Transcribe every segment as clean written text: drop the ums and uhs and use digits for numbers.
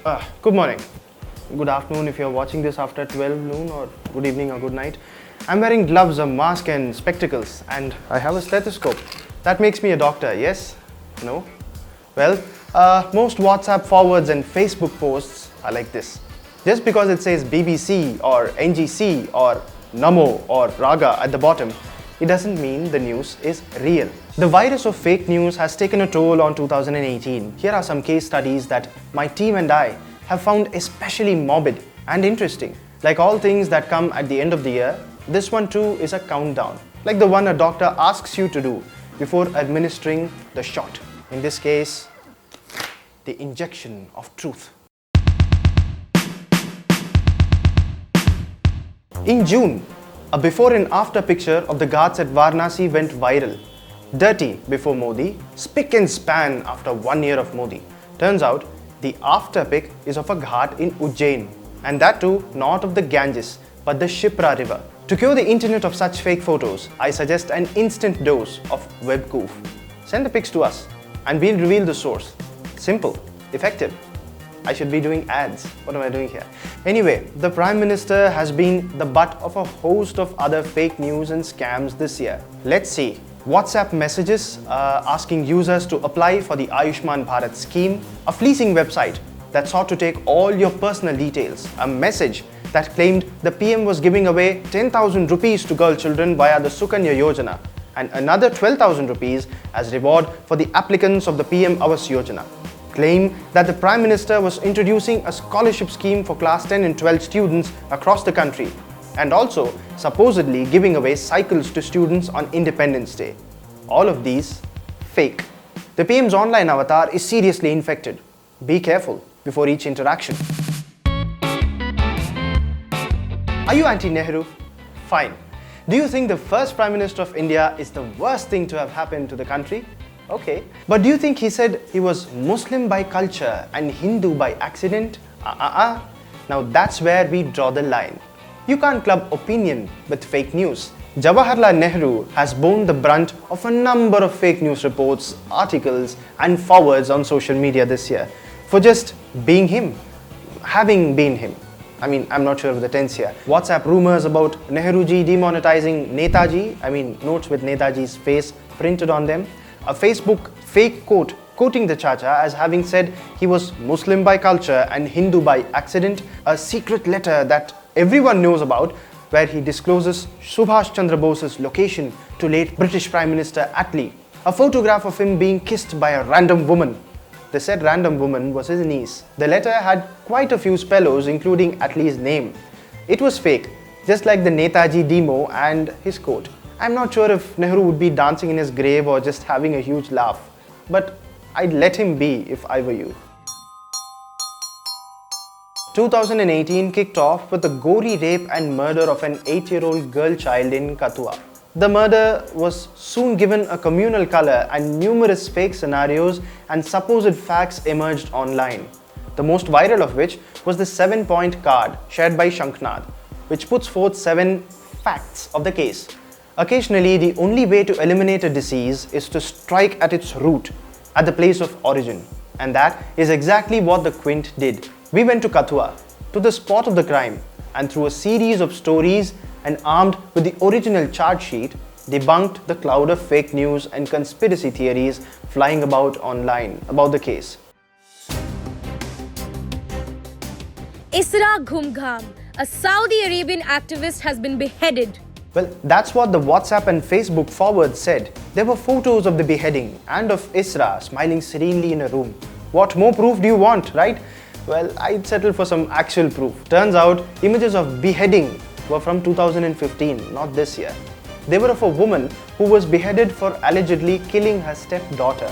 Good morning, good afternoon if you're watching this after 12 noon, or good evening or good night. I'm wearing gloves, a mask and spectacles, and I have a stethoscope. That makes me a doctor, yes? No? Well, most WhatsApp forwards and Facebook posts are like this. Just because it says BBC or NGC or Namo or Raga at the bottom, it doesn't mean the news is real. The virus of fake news has taken a toll on 2018. Here are some case studies that my team and I have found especially morbid and interesting. Like all things that come at the end of the year, this one too is a countdown. Like the one a doctor asks you to do before administering the shot. In this case, the injection of truth. In June, a before and after picture of the Ghats at Varanasi went viral. Dirty before Modi, spick and span after 1 year of Modi. Turns out, the after pic is of a Ghat in Ujjain, and that too not of the Ganges, but the Shipra river. To cure the internet of such fake photos, I suggest an instant dose of WebQoof. Send the pics to us, and we'll reveal the source. Simple, effective. I should be doing ads. What am I doing here? Anyway, the Prime Minister has been the butt of a host of other fake news and scams this year. Let's see. WhatsApp messages asking users to apply for the Ayushman Bharat scheme, a fleecing website that sought to take all your personal details, a message that claimed the PM was giving away 10,000 rupees to girl children via the Sukanya Yojana, and another 12,000 rupees as reward for the applicants of the PM Awas Yojana. Claim that the Prime Minister was introducing a scholarship scheme for class 10 and 12 students across the country, and also supposedly giving away cycles to students on Independence Day. All of these fake. The PM's online avatar is seriously infected. Be careful before each interaction. Are you anti-Nehru? Fine. Do you think the first Prime Minister of India is the worst thing to have happened to the country? Okay. But do you think he said he was Muslim by culture and Hindu by accident? Now that's where we draw the line. You can't club opinion with fake news. Jawaharlal Nehru has borne the brunt of a number of fake news reports, articles and forwards on social media this year for just being him, having been him. I mean, I'm not sure of the tense here. WhatsApp rumors about Nehruji demonetizing Netaji, notes with Netaji's face printed on them. A Facebook fake quote quoting the Chacha as having said he was Muslim by culture and Hindu by accident. A secret letter that everyone knows about where he discloses Subhash Chandra Bose's location to late British Prime Minister Attlee. A photograph of him being kissed by a random woman. The said random woman was his niece. The letter had quite a few spellos including Attlee's name. It was fake, just like the Netaji demo and his quote. I'm not sure if Nehru would be dancing in his grave or just having a huge laugh, but I'd let him be if I were you. 2018 kicked off with the gory rape and murder of an 8-year-old girl child in Kathua. The murder was soon given a communal color and numerous fake scenarios and supposed facts emerged online. The most viral of which was the 7-point card shared by Shanknath, which puts forth 7 facts of the case. Occasionally, the only way to eliminate a disease is to strike at its root, at the place of origin. And that is exactly what the Quint did. We went to Kathua, to the spot of the crime, and through a series of stories and armed with the original charge sheet, debunked the cloud of fake news and conspiracy theories flying about online about the case. Isra Ghumgham, a Saudi Arabian activist, has been beheaded. Well, that's what the WhatsApp and Facebook forward said. There were photos of the beheading and of Isra smiling serenely in a room. What more proof do you want, right? Well, I'd settle for some actual proof. Turns out, images of beheading were from 2015, not this year. They were of a woman who was beheaded for allegedly killing her stepdaughter.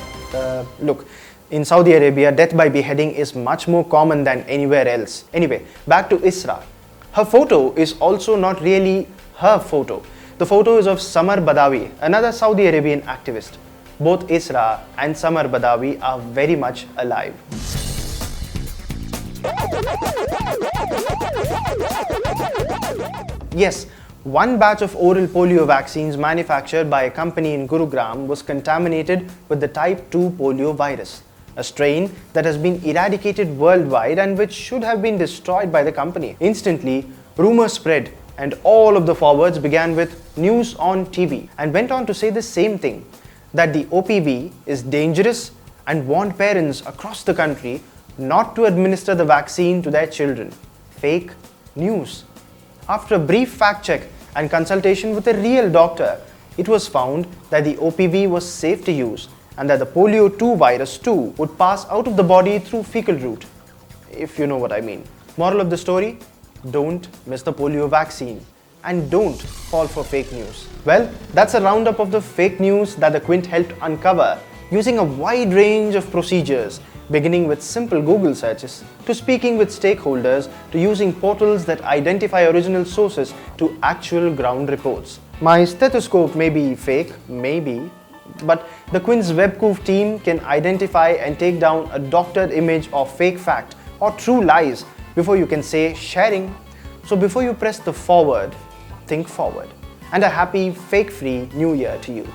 Look, in Saudi Arabia, death by beheading is much more common than anywhere else. Anyway, back to Isra. Her photo is also not really her photo. The photo is of Samar Badawi, another Saudi Arabian activist. Both Isra and Samar Badawi are very much alive. Yes, one batch of oral polio vaccines manufactured by a company in Gurugram was contaminated with the type 2 polio virus. a strain that has been eradicated worldwide and which should have been destroyed by the company. Instantly, rumors spread and all of the forwards began with news on TV and went on to say the same thing, that the OPV is dangerous and warned parents across the country not to administer the vaccine to their children. Fake news. After a brief fact check and consultation with a real doctor, it was found that the OPV was safe to use and that the polio 2 virus too would pass out of the body through fecal route, if you know what I mean. Moral of the story? Don't miss the polio vaccine and don't fall for fake news. Well, that's a roundup of the fake news that the Quint helped uncover using a wide range of procedures, beginning with simple Google searches, to speaking with stakeholders, to using portals that identify original sources, to actual ground reports. My stethoscope may be fake, maybe, but the Quint's WebQoof team can identify and take down a doctored image of fake fact or true lies before you can say sharing. So before you press the forward, think forward. And a happy fake-free new year to you.